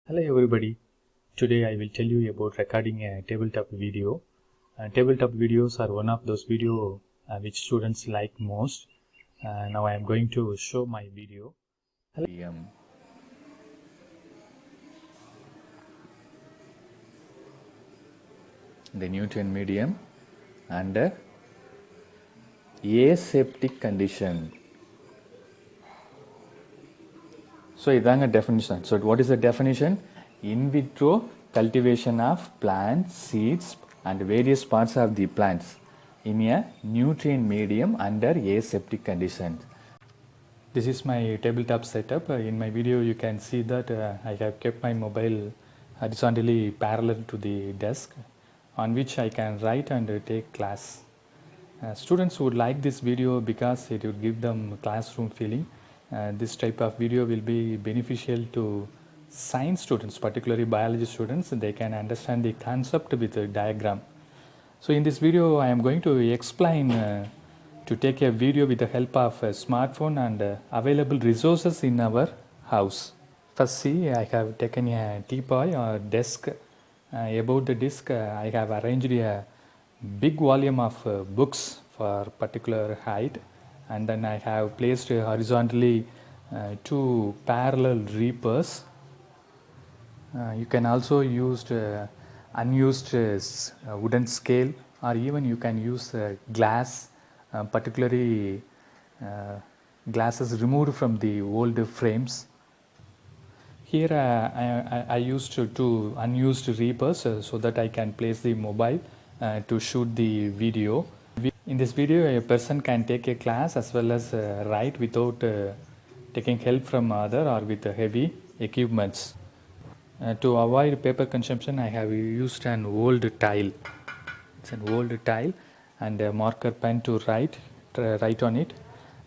Hello everybody, today I will tell you about recording a tabletop video. Tabletop videos are one of those videos which students like most. Now I am going to show my video. The nutrient medium under aseptic condition. So இதாங்க definition. So what is the definition? In vitro cultivation of plants, seeds and various parts of the plants in a nutrient medium under aseptic conditions. This is my tabletop setup. In my video you can see that I have kept my mobile horizontally parallel to the desk on which I can write and take class. Students would like this video because it would give them classroom feeling. This type of video will be beneficial to science students, particularly biology students. They can understand the concept with a diagram. So in this video I am going to explain to take a video with the help of a smartphone and available resources in our house. First see, I have taken a teapot or desk. About the desk I have arranged a big volume of books for particular height, and then I have placed horizontally two parallel reapers. You can also use unused wooden scale, or even you can use glass, particularly glasses removed from the old frames. Here I used two unused reapers so that I can place the mobile to shoot the video. In this video a person can take a class as well as write without taking help from other or with heavy equipments. To avoid paper consumption I have used an old tile. It's an old tile and a marker pen to write on it,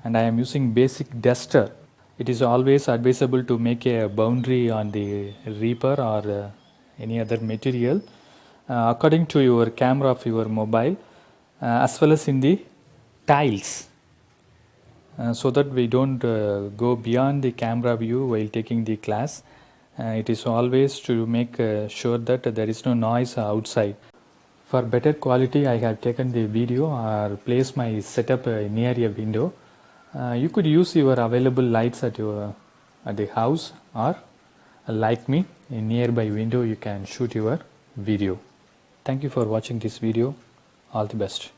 and I am using basic duster. It is always advisable to make a boundary on the reaper or any other material according to your camera of your mobile as well as in the tiles, so that we don't go beyond the camera view while taking the class. It is always to make sure that there is no noise outside. For better quality I have taken the video or placed my setup near a window. You could use your available lights at the house, or like me, in nearby window you can shoot your video. Thank you for watching this video. All the best.